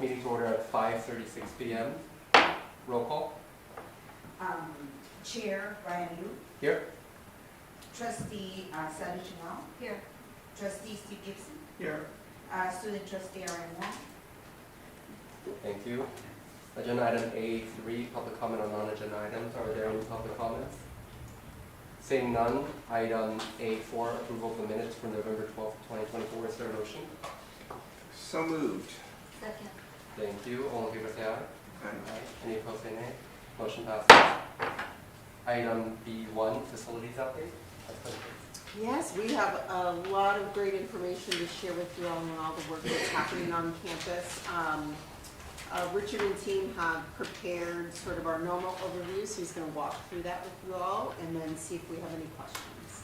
meeting to order at 5:36 p.m. Roll call. Chair Brian Liu. Here. Trustee Sally Chinal. Here. Trustee Steve Gibson. Here. Student trustee Aaron Wong. Thank you. Agenda item A3, public comment on non-agenda items. Are there any public comments? Seeing none, item A4, approval of the minutes for November 12th, 2024. Is there a motion? So moved. Second. Thank you. All in favor say aye. Aye. Any opposed say nay. Motion passes. Item B1, facilities update. Yes, we have a lot of great information to share with you all on all the work that's happening on campus. Richard and team have prepared sort of our normal overview, so he's going to walk through that with you all and then see if we have any questions.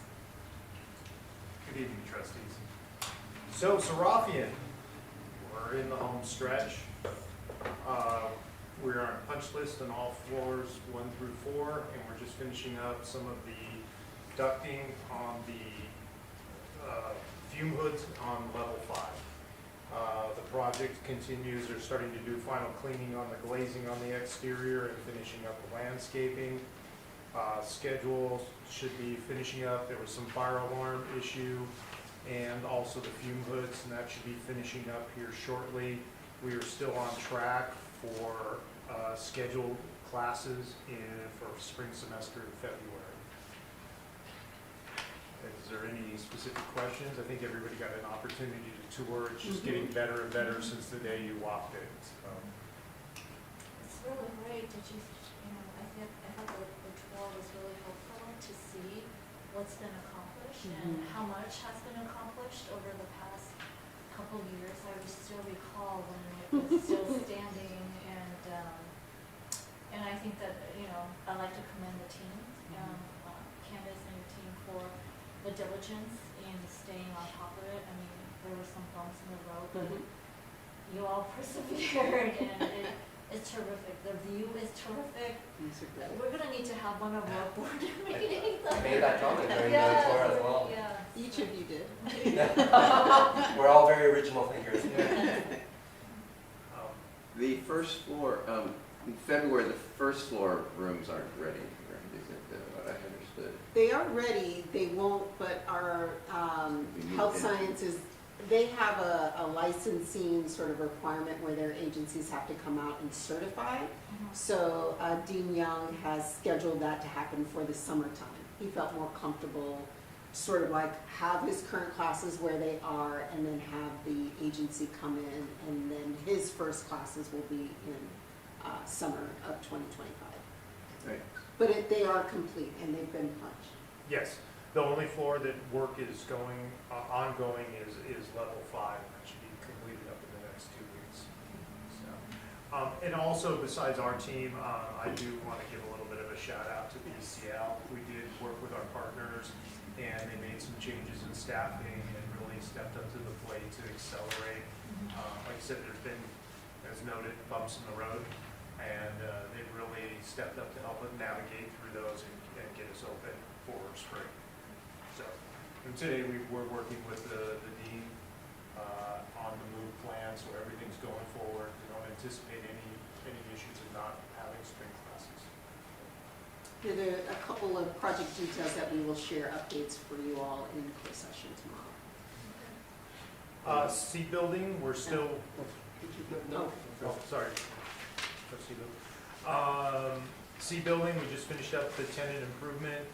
Good evening, trustees. So, Serafian, we're in the home stretch. We're on a punch list on all floors 1 through 4, and we're just finishing up some of the ducting on the fume hoods on level 5. The project continues. They're starting to do final cleaning on the glazing on the exterior and finishing up the landscaping. Schedule should be finishing up. There was some fire alarm issue and also the fume hoods, and that should be finishing up here shortly. We are still on track for scheduled classes for spring semester in February. Is there any specific questions? I think everybody got an opportunity to tour. It's just getting better and better since the day you walked in. So. It's really great. Did you, I thought the tour was really helpful to see what's been accomplished and how much has been accomplished over the past couple years. I would still recall when it was still standing, and I think that, I'd like to commend the team, Candace and your team, for the diligence in staying on top of it. I mean, there were some bumps in the road, but you all persevered, and it's terrific. The view is terrific. We're going to need to have one of our board meetings. I made that comment during the tour as well. Yeah. Each of you did. We're all very original thinkers. The first floor, in February, the first floor rooms aren't ready, right? Is it what I understood? They are ready. They won't, but our health sciences, they have a licensing sort of requirement where their agencies have to come out and certify. So Dean Young has scheduled that to happen for the summertime. He felt more comfortable sort of like have his current classes where they are and then have the agency come in, and then his first classes will be in summer of 2025. Right. But they are complete and they've been punched. Yes, the only floor that work is ongoing is level 5, and that should be completed up in the next 2 weeks. So, and also besides our team, I do want to give a little bit of a shout out to BCL. We did work with our partners, and they made some changes in staffing and really stepped up to the plate to accelerate. Like I said, there's been, as noted, bumps in the road, and they've really stepped up to help us navigate through those and get us open for spring. So, and today we're working with the dean on the move plan, so everything's going forward. We don't anticipate any issues of not having spring classes. There are a couple of project details that we will share updates for you all in closed session tomorrow. C building, we're still. No. Oh, sorry. C building, we just finished up the tenant improvement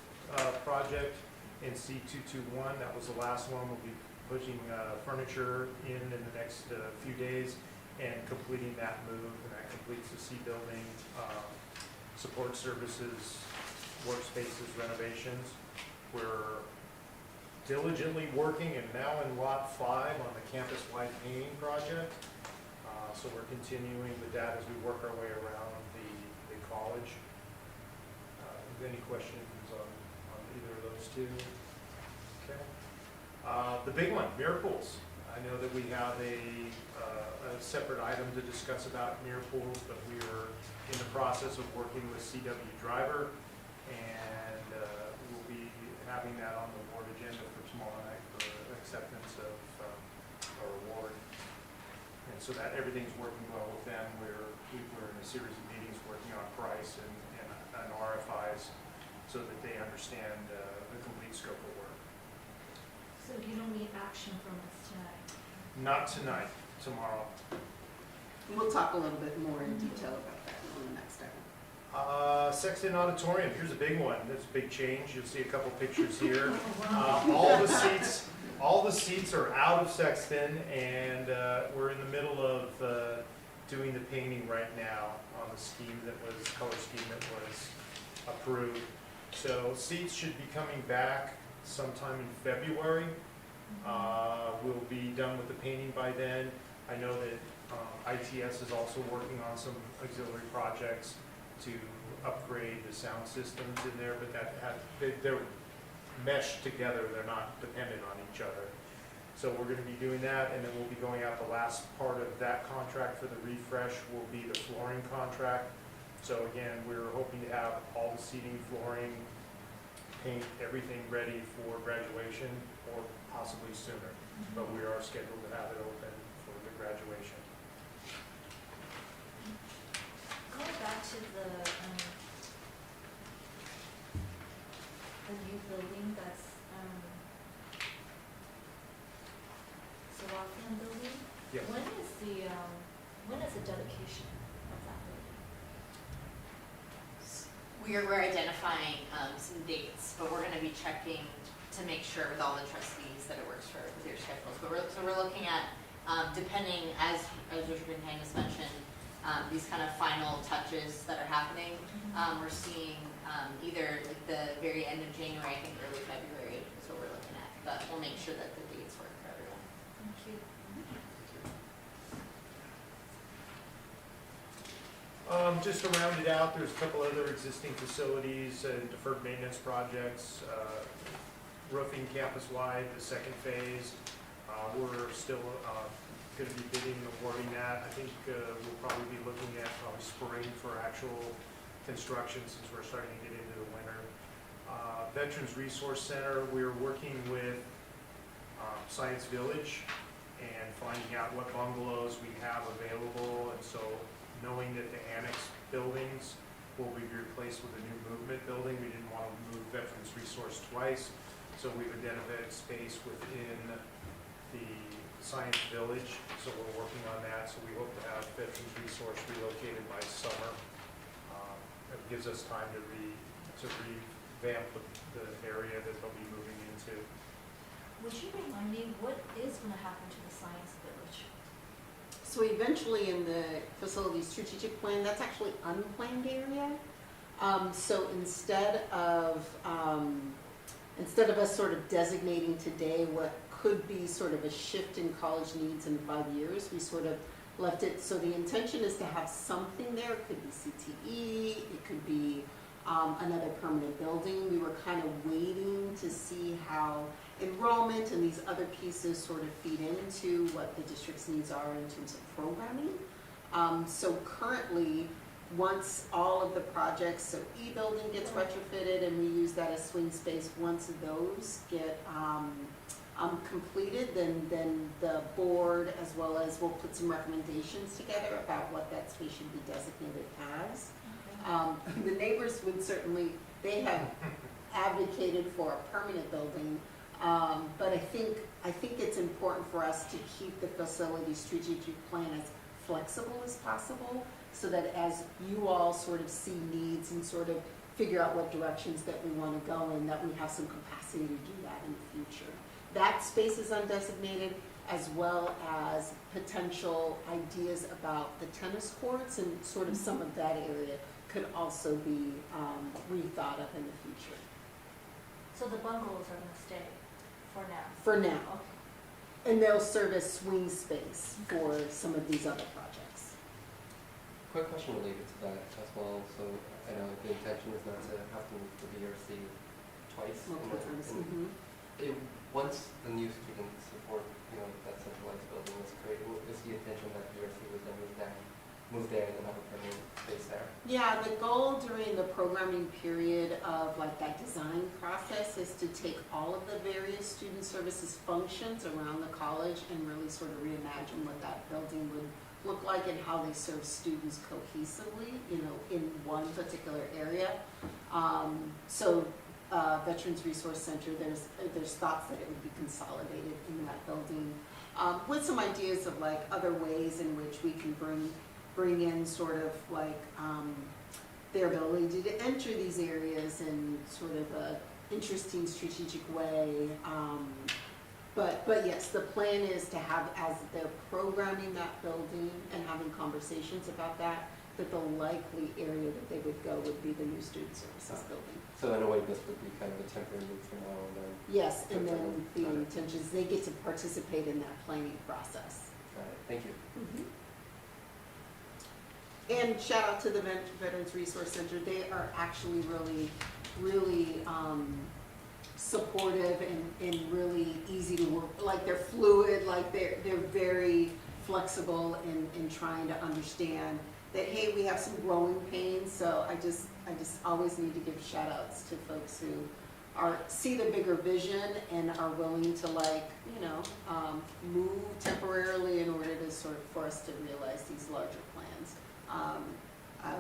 project in C221. That was the last one. We'll be pushing furniture in the next few days and completing that move, and that completes the C building support services, workspaces, renovations. We're diligently working and now in lot 5 on the campus-wide painting project. So we're continuing with that as we work our way around the college. Any questions on either of those two? Okay. The big one, mirror pools. I know that we have a separate item to discuss about mirror pools, but we are in the process of working with CW Driver, and we'll be having that on the board agenda for tomorrow night for acceptance of our award. And so that everything's working well with them. We're in a series of meetings working on price and RFIs so that they understand the complete scope of work. So you don't need action from us tonight? Not tonight, tomorrow. We'll talk a little bit more in detail about that on the next item. Sexton Auditorium, here's a big one. That's a big change. You'll see a couple pictures here. Wow. All the seats are out of Sexton, and we're in the middle of doing the painting right now on the color scheme that was approved. So seats should be coming back sometime in February. We'll be done with the painting by then. I know that ITS is also working on some auxiliary projects to upgrade the sound systems in there, but they're meshed together. They're not dependent on each other. So we're going to be doing that, and then we'll be going out the last part of that contract for the refresh will be the flooring contract. So again, we're hoping to have all the seating, flooring, paint, everything ready for graduation or possibly sooner. But we are scheduled to have it open for the graduation. Going back to the new building that's, Sawafin building? Yes. When is the dedication of that building? We're identifying some dates, but we're gonna be checking to make sure with all the trustees that it works with your schedules. But we're looking at, depending, as Richard and Hangus mentioned, these kind of final touches that are happening. We're seeing either like the very end of January, I think early February is what we're looking at. But we'll make sure that the dates work for everyone. Thank you. Just to round it out, there's a couple other existing facilities, deferred maintenance projects, roofing campus-wide, the second phase. We're still going to be bidding and awarding that. I think we'll probably be looking at probably spring for actual construction since we're starting to get into the winter. Veterans Resource Center, we're working with Science Village and finding out what bungalows we have available, and so knowing that the annex buildings will be replaced with a new movement building. We didn't want to move Veterans Resource twice, so we've identified space within the Science Village, so we're working on that. So we hope to have Veterans Resource relocated by summer. It gives us time to revamp the area that they'll be moving into. Would you remind me what is going to happen to the Science Village? So eventually in the facility strategic plan, that's actually unplanned area. So instead of us sort of designating today what could be sort of a shift in college needs in 5 years, we sort of left it, so the intention is to have something there. It could be CTE, it could be another permanent building. We were kind of waiting to see how enrollment and these other pieces sort of feed into what the district's needs are in terms of programming. So currently, once all of the projects, so E-building gets retrofitted and we use that as swing space, once those get completed, then the board, as well as we'll put some recommendations together about what that space should be designated as. The neighbors would certainly, they have advocated for a permanent building, but I think it's important for us to keep the facility strategic plan as flexible as possible, so that as you all sort of see needs and sort of figure out what directions that we want to go in, that we have some capacity to do that in the future. That space is undesignated, as well as potential ideas about the tennis courts, and sort of some of that area could also be rethought of in the future. So the bungalows are going to stay for now? For now. Okay. And they'll serve as swing space for some of these other projects. Quick question related to that as well. So I know the intention is not to have to move the BRC twice. Multiple times. Once the new student support, that centralized building is created, is the intention that BRC would then move there and then have a permanent space there? Yeah, the goal during the programming period of like that design process is to take all of the various student services functions around the college and really sort of reimagine what that building would look like and how they serve students cohesively, you know, in one particular area. Veterans Resource Center, there's thoughts that it would be consolidated in that building, with some ideas of like other ways in which we can bring in sort of like their ability to enter these areas in sort of a interesting strategic way. But yes, the plan is to have, as they're programming that building and having conversations about that the likely area that they would go would be the new student services building. So in a way, this would be kind of a temporary move for now and then. Yes, and then the intention is they get to participate in that planning process. All right, thank you. And shout out to the Veterans Resource Center. They are actually really supportive and really easy to work. Like they're fluid, like they're very flexible in trying to understand that, hey, we have some growing pains. So I just always need to give shout outs to folks who see the bigger vision and are willing to move temporarily in order to for us to realize these larger plans.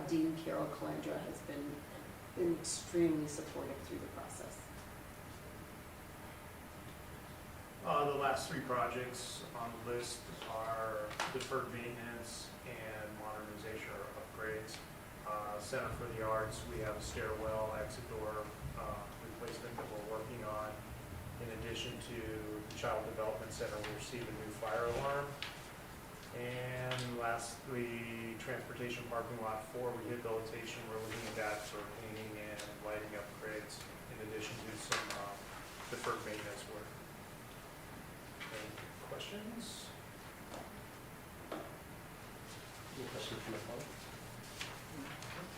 Dean Carol Calandra has been extremely supportive through the process. The last three projects on the list are deferred maintenance and modernization or upgrades. Center for the Arts, we have a stairwell, exit door replacement that we're working on. In addition to the Child Development Center, we received a new fire alarm. And lastly, Transportation Parking Lot 4 rehabilitation, we're looking at that for cleaning and lighting upgrades in addition to some deferred maintenance work. Any questions? Any questions from the phone?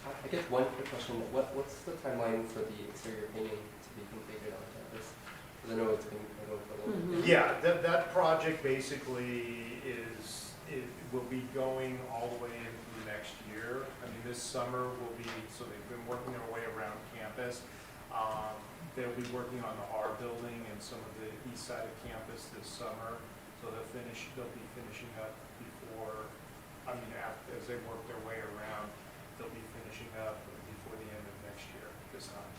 I guess one quick question. What's the timeline for the exterior painting to be completed on campus? Because I know it's been going for a little bit. Yeah, that project basically it will be going all the way into next year. I mean, this summer will be, so they've been working their way around campus. They'll be working on the R building and some of the east side of campus this summer. So they'll be finishing up before, as they work their way around, they'll be finishing up before the end of next year this time.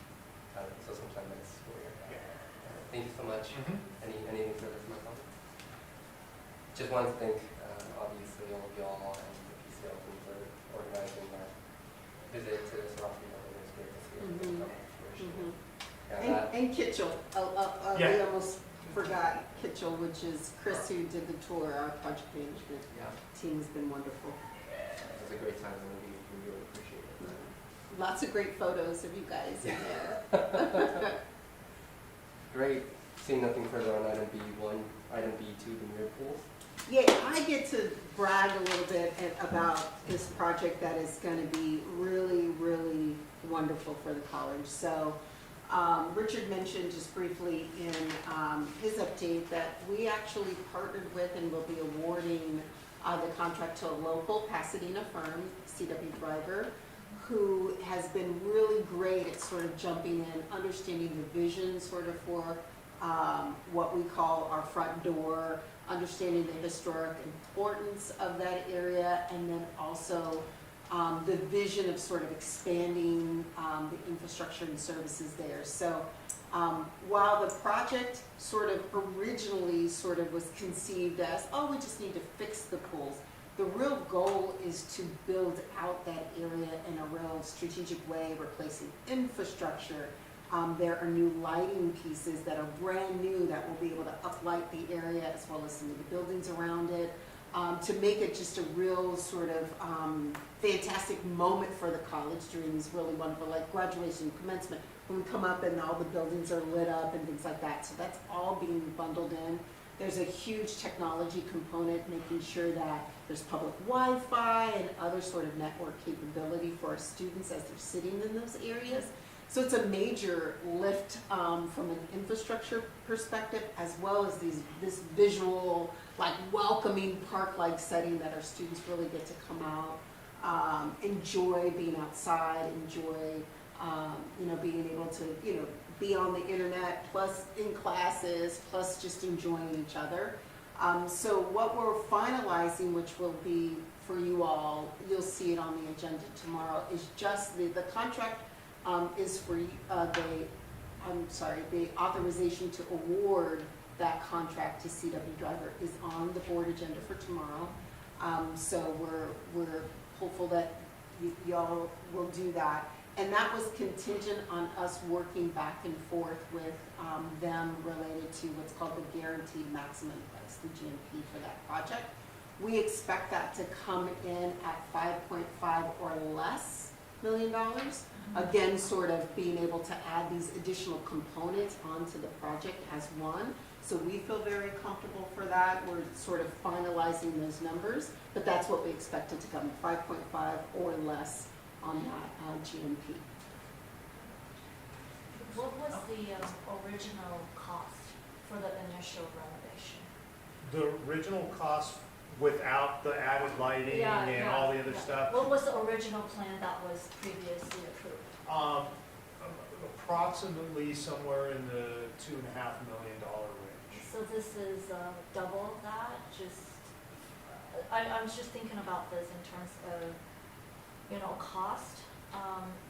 So sometime next school year. Yeah. Thank you so much. Mm-hmm. Anything further from my phone? Just want to thank, obviously, all of y'all and the PCL team for organizing our visit to the Serafi building. It was great to see it come to fruition. And Kitchell, Yeah. we almost forgot Kitchell, which is Chris who did the tour. Our project management team has been wonderful. It was a great time and we really appreciate it. Lots of great photos of you guys in there. Great. Seeing nothing further on item B1, item B2, the mirror pools. Yeah, I get to brag a little bit about this project that is going to be really, really wonderful for the college. So Richard mentioned just briefly in his update that we actually partnered with and will be awarding the contract to a local Pasadena firm, C.W. Driver, who has been really great at sort of jumping in, understanding the vision sort of for what we call our front door, understanding the historic importance of that area, and then also the vision of sort of expanding the infrastructure and services there. So while the project sort of originally sort of was conceived as, oh, we just need to fix the pools, the real goal is to build out that area in a real strategic way, replacing infrastructure. There are new lighting pieces that are brand new that will be able to uplight the area as well as some of the buildings around it, to make it just a real sort of fantastic moment for the college during these really wonderful, like graduation, commencement, when we come up and all the buildings are lit up and things like that. So that's all being bundled in. There's a huge technology component, making sure that there's public Wi-Fi and other sort of network capability for our students as they're sitting in those areas. So it's a major lift from an infrastructure perspective, as well as this visual, like welcoming park-like setting that our students really get to come out enjoy being outside, enjoy, being able to, be on the internet, plus in classes, plus just enjoying each other. So what we're finalizing, which will be for you all, you'll see it on the agenda tomorrow, is just the contract is for the authorization to award that contract to CW Driver is on the board agenda for tomorrow. So we're hopeful that y'all will do that. And that was contingent on us working back and forth with them related to what's called the guaranteed maximum price, the GMP for that project. We expect that to come in at $5.5 or less $1 million. Again, sort of being able to add these additional components onto the project as one. So we feel very comfortable for that. We're sort of finalizing those numbers, but that's what we expected to come, 5.5 or less on that GMP. What was the original cost for the initial renovation? The original cost without the added lighting and all the other stuff, What was the original plan that was previously approved? approximately somewhere in the $2.5 million range. So this is double that, I'm just thinking about this in terms of, cost.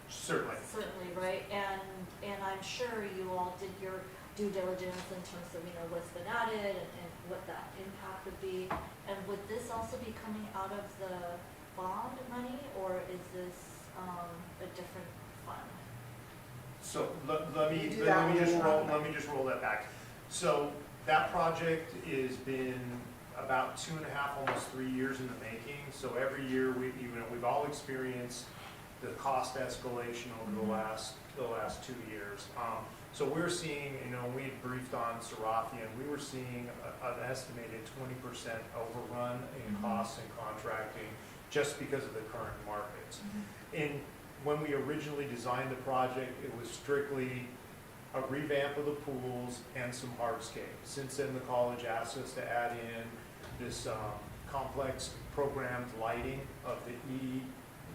Certainly. Certainly, right, and I'm sure you all did your due diligence in terms of, what's been added and what that impact would be. And would this also be coming out of the bond money, or is this a different fund? So let me You do that one and then let me just roll that back. So that project has been about 2.5, almost 3 years in the making. So every year we've all experienced the cost escalation over the last 2 years. So we're seeing, we had briefed on Serafian, we were seeing an estimated 20% overrun in costs and contracting just because of the current markets. When we originally designed the project, it was strictly a revamp of the pools and some hardscape. Since then, the college asked us to add in this complex programmed lighting of the E,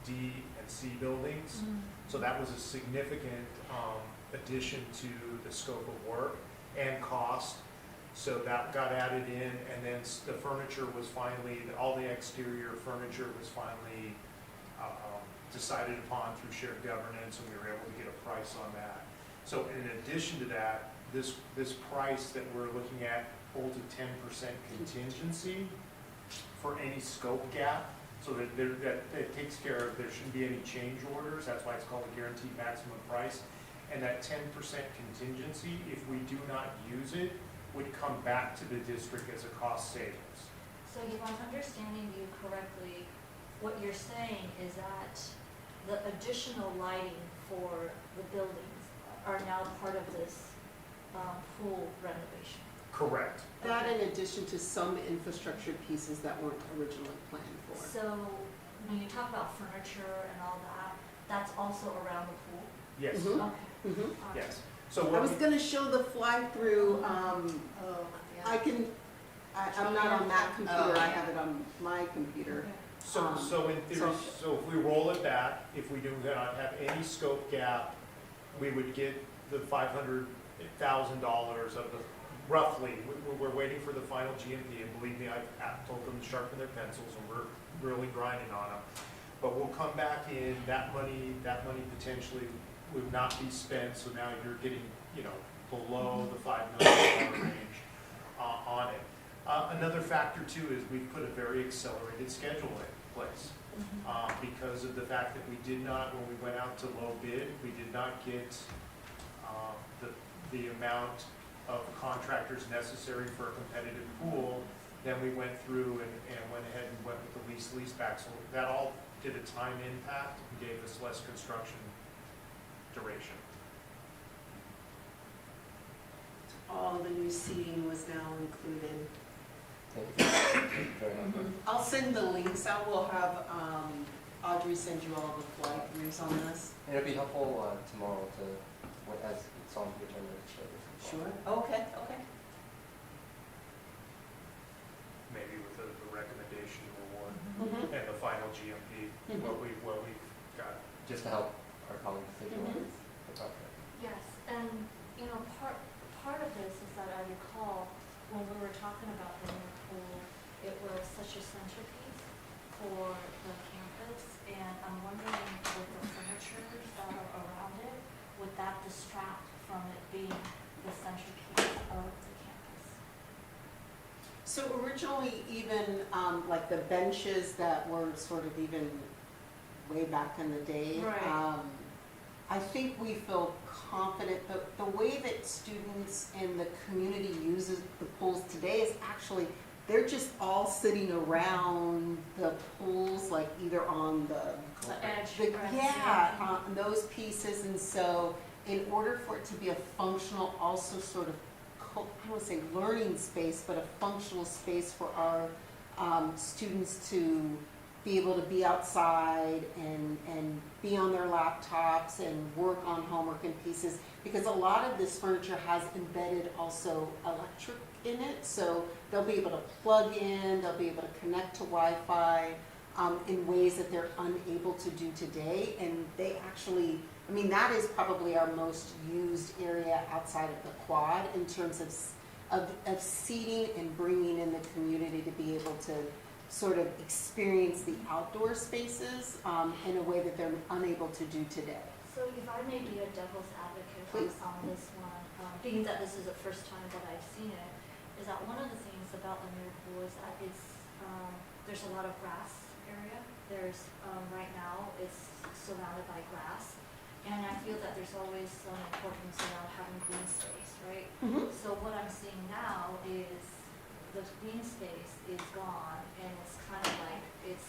D, and C buildings. So that was a significant addition to the scope of work and cost. So that got added in, and then the furniture was finally, all the exterior furniture was finally decided upon through shared governance, and we were able to get a price on that. So in addition to that, this price that we're looking at holds a 10% contingency for any scope gap, so that it takes care of, there shouldn't be any change orders. That's why it's called a guaranteed maximum price. And that 10% contingency, if we do not use it, would come back to the district as a cost savings. So if I'm understanding you correctly, what you're saying is that the additional lighting for the buildings are now part of this pool renovation? Correct. That in addition to some infrastructure pieces that weren't originally planned for. So when you talk about furniture and all that, that's also around the pool? Yes. Mhm. Okay. Mhm. All right. Yes. So I was gonna show the fly-through, Oh, I'm not on that computer, I have it on my computer. Okay. So in theory, so if we roll it back, if we do not have any scope gap, we would get the $500,000 of the, roughly, we're waiting for the final GMP, and believe me, I've told them to sharpen their pencils, and we're really grinding on them. But we'll come back in, that money potentially would not be spent, so now you're getting, below the $5 million range on it. Another factor too is we've put a very accelerated schedule in place because of the fact that we did not, when we went out to low bid, we did not get the amount of contractors necessary for a competitive pool. Then we went through and went ahead and went with the lease back. So that all did a time impact and gave us less construction duration. All the new seating was now included. Thank you very much. I'll send the links out, we'll have Audrey send you all the fly-throughs on this. And it'd be helpful tomorrow as it's on the agenda to show this. Sure. Okay. Maybe with the recommendation award Mhm. and the final GMP. what we've got. Just to help our colleagues visualize the project. Yes, and, you know, part of this is that I recall when we were talking about the new pool, it was such a centerpiece for the campus, and I'm wondering with the furniture that are around it, would that distract from it being the centerpiece of the campus? So originally, even like the benches that were sort of even way back in the day, Right. I think we feel confident that the way that students and the community uses the pools today is actually, they're just all sitting around the pools, like either on The edge. the, right, yeah, on those pieces. And so in order for it to be a functional, also sort of, I don't want to say learning space, but a functional space for our students to be able to be outside and be on their laptops and work on homework and pieces, because a lot of this furniture has embedded also electric in it, so they'll be able to plug in, they'll be able to connect to Wi-Fi in ways that they're unable to do today. And they actually, I mean, that is probably our most used area outside of the quad in terms of seating and bringing in the community to be able to sort of experience the outdoor spaces in a way that they're unable to do today. So if I may be a devil's advocate Please. on this one, being that this is the first time that I've seen it, is that one of the things about the new pool is that there's a lot of grass area. There's, right now, it's surrounded by grass. And I feel that there's always some importance around having green space, right? Mm-hmm. So what I'm seeing now is the green space is gone, and it's kind of like, it's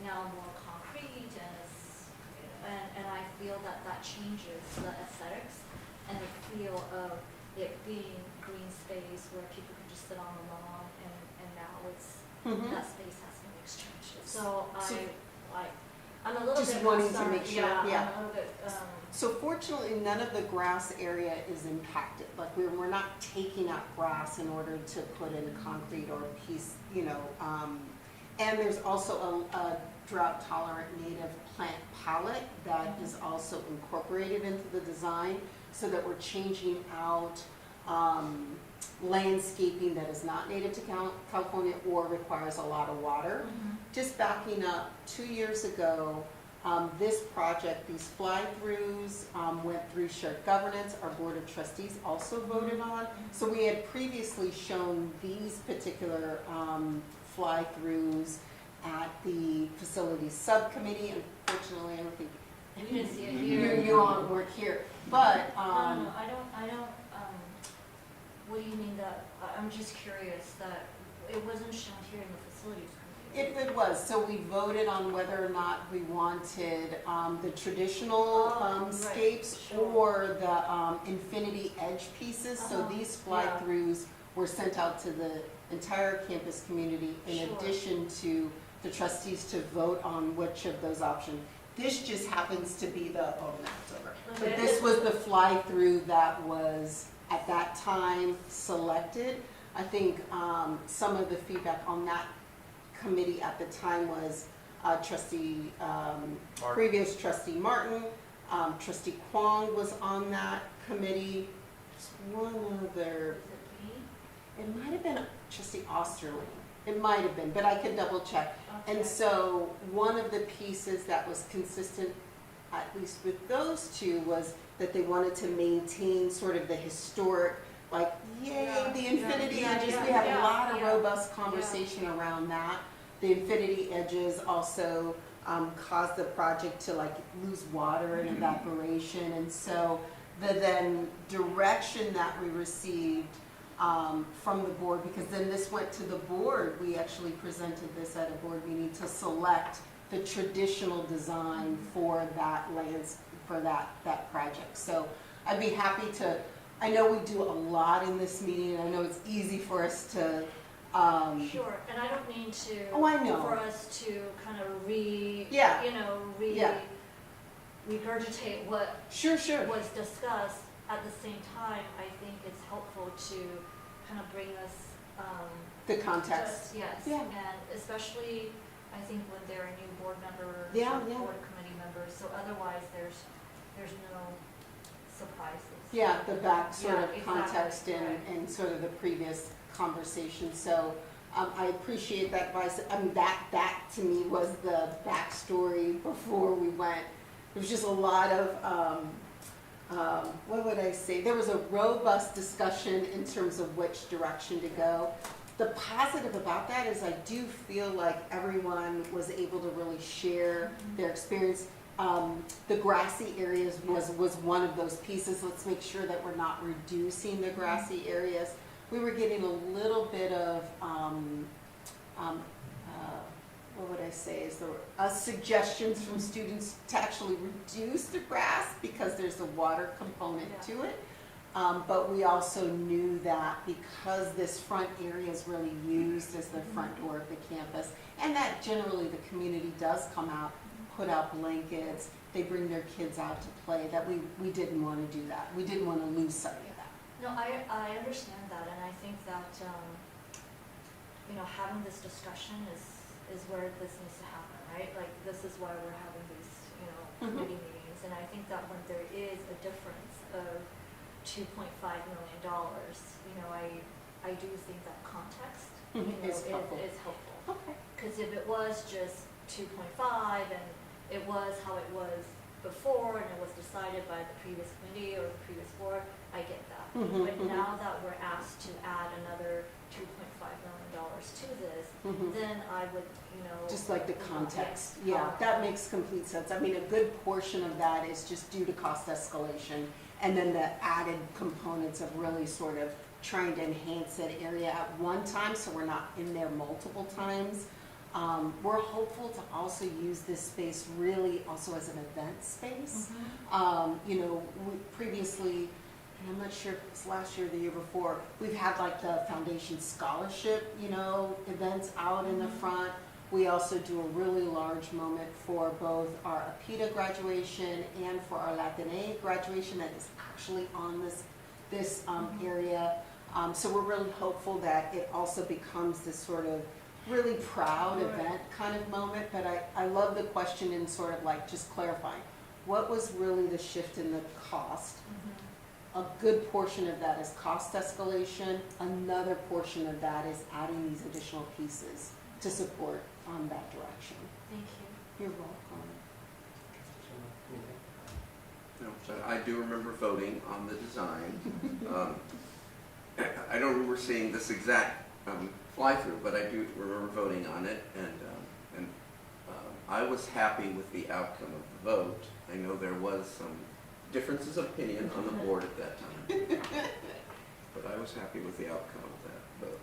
now more concrete, and I feel that changes the aesthetics and the feel of it being green space where people can just sit on the lawn, and now it's, Mm-hmm. that space has been exchanged. So I'm a little Just bit wanting to concerned. make sure, Yeah, yeah. I'm a little bit, So fortunately, none of the grass area is impacted. Like we're not taking out grass in order to put in concrete or a piece, you know. And there's also a drought tolerant native plant palette that is also incorporated into the design, so that we're changing out landscaping that is not native to California or requires a lot of water. Just backing up, 2 years ago, this project, these fly-throughs went through shared governance. Our board of trustees also voted on. So we had previously shown these particular fly-throughs at the facilities subcommittee. Unfortunately, I don't think You didn't see it here. you all weren't here. But No, I don't, what do you mean that, I'm just curious that it wasn't shown here in the facilities committee. it was. So we voted on whether or not we wanted the traditional Right, scapes sure. or the infinity edge pieces. So Uh-huh, these fly-throughs were sent out to the entire campus community in Sure. addition to the trustees to vote on which of those options. This just happens to be the, oh, no, it's over. But Okay. this was the fly-through that was at that time selected. I think some of the feedback on that committee at the time was trustee, previous trustee Martin, trustee Kwong was on that committee. Just one other, Is it me? it might have been trustee Osterling. It might have been, but I could double check. Okay. And so one of the pieces that was consistent, at least with those two, was that they wanted to maintain sort of the historic, like, yay, Yeah, the yeah, infinity yeah, edges. yeah, We had yeah, a lot of yeah, robust conversation around that. The infinity edges also caused the project to like lose water and evaporation. And so the then direction that we received from the board, because then this went to the board, we actually presented this at a board meeting to select the traditional design for that for that project. So I'd be happy to, I know we do a lot in this meeting, and I know it's easy for us to, Sure, and I don't mean to. Oh, I know. For us to kind of Yeah. Yeah. regurgitate what sure, was discussed. At the same time, I think it's helpful to kind of bring us, the context. yes, Yeah. and especially I think when they're a new board member, Yeah, or yeah. board committee members, so otherwise there's no surprises. Yeah, the back sort Yeah, of context exactly, and sort of the previous conversation. So I appreciate that advice. I mean, that to me was the backstory before we went. There was just a lot of, what would I say? There was a robust discussion in terms of which direction to go. The positive about that is I do feel like everyone was able to really share their experience. The grassy areas was one of those pieces. Let's make sure that we're not reducing the grassy areas. We were getting a little bit of, what would I say, is there suggestions from students to actually reduce the grass because there's a water component to it. But we also knew that because this front area is really used as the front door of the campus, and that generally the community does come out, put out blankets, they bring their kids out to play, that we didn't want to do that. We didn't want to lose sight of that. No, I understand that, and I think that, having this discussion is where this needs to happen, right? Like, this is why we're having these, committee meetings, and I think that when there is a difference of $2.5 million, I do think that context, Is helpful. is helpful. Okay. Because if it was just 2.5 and it was how it was before and it was decided by the previous committee or the previous board, I get that. But now that we're asked to add another $2.5 million to this, then I would, Just like the context. yes, Yeah, that makes complete sense. I mean, a good portion of that is just due to cost escalation, and then the added components of really sort of trying to enhance that area at one time so we're not in there multiple times. We're hopeful to also use this space really also as an event space. We previously, and I'm not sure if it was last year or the year before, we've had like the foundation scholarship, events out in the front. We also do a really large moment for both our APITA graduation and for our Latina graduation that is actually on this area. So we're really hopeful that it also becomes this sort of really proud event kind of moment. But I love the question in sort of like just clarifying, what was really the shift in the cost? A good portion of that is cost escalation. Another portion of that is adding these additional pieces to support that direction. Thank you. You're welcome. No, so I do remember voting on the design. I don't remember seeing this exact fly-through, but I do remember voting on it, and I was happy with the outcome of the vote. I know there was some differences of opinion on the board at that time, but I was happy with the outcome of that vote.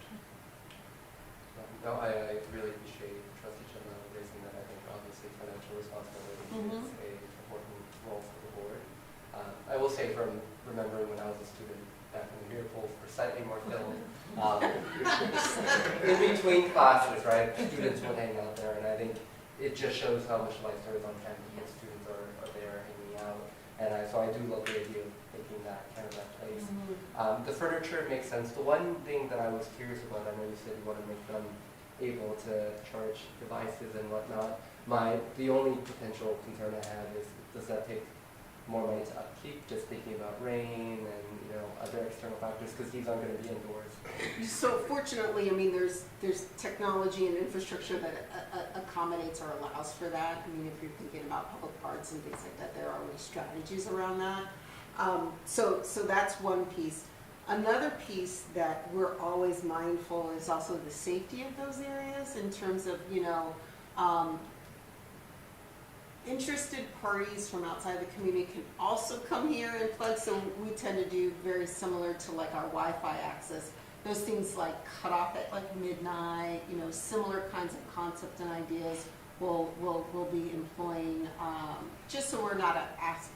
No, I really appreciate Trustee Chandler raising that. I think obviously financial responsibility is an important role for the board. I will say from remembering when I was a student back when the beer pools were slightly more filled, in between classes, right, students would hang out there, and I think it just shows how much life there is on campus when students are there hanging out. And so I do love the idea of making that kind of that place. The furniture makes sense. The one thing that I was curious about, I know you said you want to make them able to charge devices and whatnot. The only potential concern I have is, does that take more money to upkeep, just thinking about rain and other external factors, because these aren't going to be indoors. So fortunately, I mean, there's technology and infrastructure that accommodates or allows for that. I mean, if you're thinking about public parks and things like that, there are always strategies around that. So that's one piece. Another piece that we're always mindful is also the safety of those areas in terms of, interested parties from outside the community can also come here and plug. So we tend to do very similar to like our Wi-Fi access. Those things like cut off at like midnight, similar kinds of concepts and ideas we'll be employing, just so we're not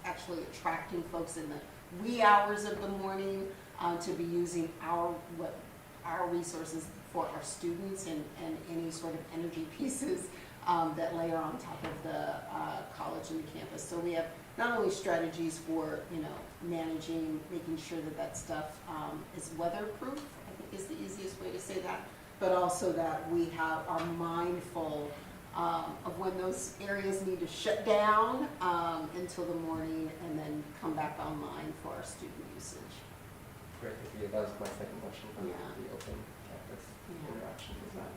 actually attracting folks in the wee hours of the morning to be using our resources for our students and any sort of energy pieces that layer on top of the college and the campus. So we have not only strategies for managing, making sure that stuff is weatherproof, I think is the easiest way to say that, but also that we are mindful of when those areas need to shut down until the morning and then come back online for our student usage. Great, yeah, that was my second question, about Yeah. the open campus Yeah. interaction as well.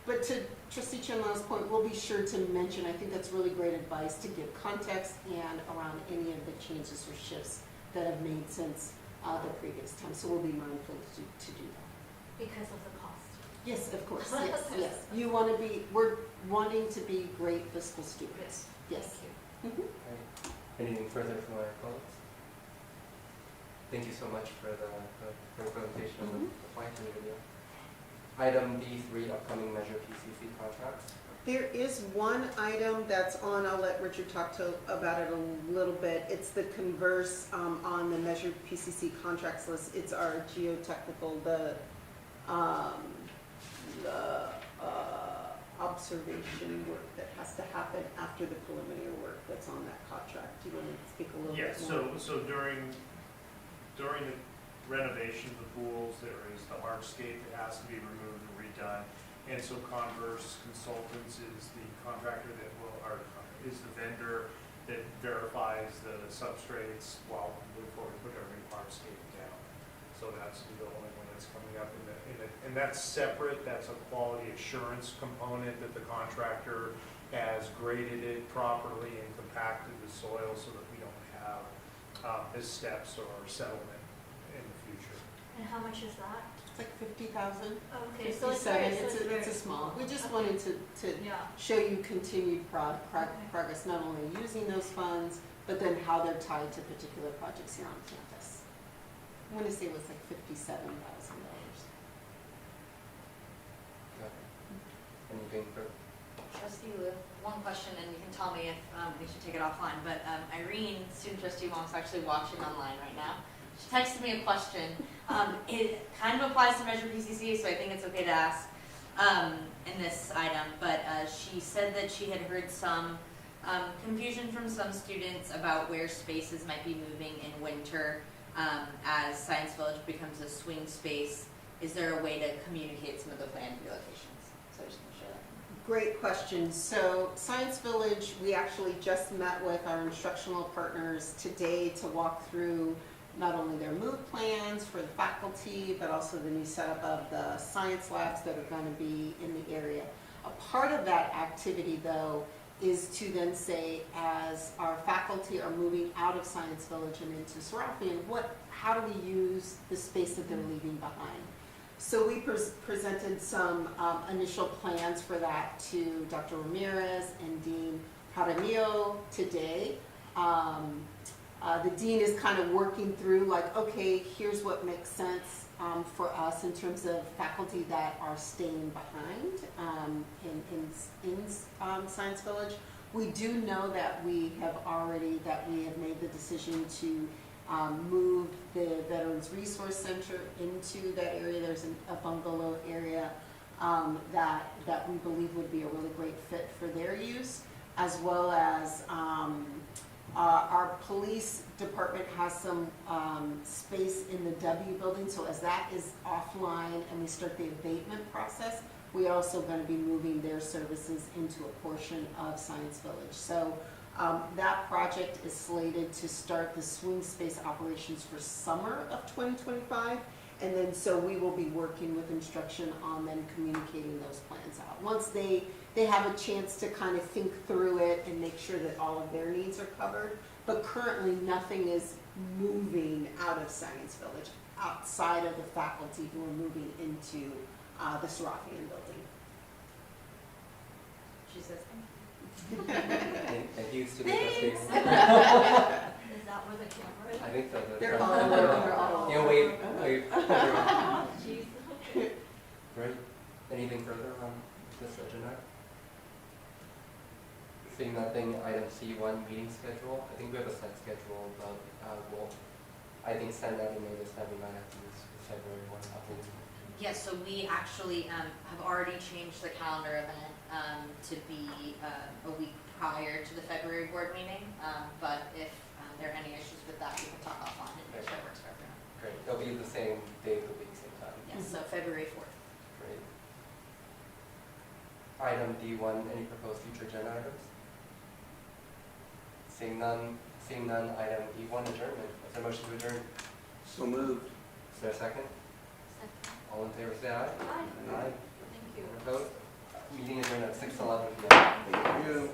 But to Trustee Chenlow's point, we'll be sure to mention, I think that's really great advice to give context and around any of the changes or shifts that have made since the previous time. So we'll be mindful to do that. Because of the cost. Yes, of course, yes, yes. We're wanting to be great fiscal stewards. Yes. Thank you. Mhm. Right. Anything further from my colleagues? Thank you so much for the presentation of the flight video. Item D3, upcoming Measure PCC contracts. There is one item that's on, I'll let Richard talk about it a little bit. It's the converse on the Measure PCC contracts list. It's our geotechnical, the observation work that has to happen after the preliminary work that's on that contract. Do you want to speak a little Yes, bit more? so during the renovation of the pools, there is the hardscape that has to be removed and redone. And so Converse Consultants is the contractor that will, or is the vendor that verifies the substrates while before we put our new hardscape down. So that's the only one that's coming up and that's separate. That's a quality assurance component that the contractor has graded it properly and compacted the soil so that we don't have missteps or settlement in the future. And how much is that? It's like 50,000. Okay, so it's very, It's a small. We just wanted to yeah. show you continued progress, not only using those funds, but then how they're tied to particular projects here on campus. I want to say it was like $57,000. Anything further? Trustee Wu, one question, and you can tell me if we should take it offline, but Irene, student trustee Wong's actually watching online right now. She texted me a question. It kind of applies to Measure PCC, so I think it's okay to ask in this item, but she said that she had heard some confusion from some students about where spaces might be moving in winter as Science Village becomes a swing space. Is there a way to communicate some of the planned relocations? So I just want to share that. Great question. So Science Village, we actually just met with our instructional partners today to walk through not only their move plans for the faculty, but also the new setup of the science labs that are going to be in the area. A part of that activity, though, is to then say, as our faculty are moving out of Science Village and into Serafian, how do we use the space that they're leaving behind? So we presented some initial plans for that to Dr. Ramirez and Dean Jaramillo today. The dean is kind of working through like, okay, here's what makes sense for us in terms of faculty that are staying behind in Science Village. We do know that we have made the decision to move the Veterans Resource Center into that area. There's a bungalow area that we believe would be a really great fit for their use, as well as our police department has some space in the W building. So as that is offline and we start the abatement process, we are also going to be moving their services into a portion of Science Village. So that project is slated to start the swing space operations for summer of 2025. And then so we will be working with instruction on then communicating those plans out. Once they have a chance to kind of think through it and make sure that all of their needs are covered. But currently nothing is moving out of Science Village outside of the faculty who are moving into the Serafian building. She says Thank you, student trustees. Is that where the camera is? I think so. They're all. Yeah, wave. Jeez. Great. Anything further on this agenda? Seeing nothing, item C1, meeting schedule. I think we have a set schedule, but we'll, I think, send out a notice that we might have to use the February one. Yes, so we actually have already changed the calendar event to be a week prior to the February board meeting. But if there are any issues with that, we can talk offline and make sure it works for everyone. Great. It'll be the same day of the week, same time. Yes, so February 4th. Great. Item D1, any proposed future agenda items? Seeing none, item D1, adjournment. Is there a motion to adjourn? So moved. Is there a second? Second. All in favor, say aye. Aye. Aye. Thank you. Opposed? Meeting adjourned at 6:11 p.m. Thank you.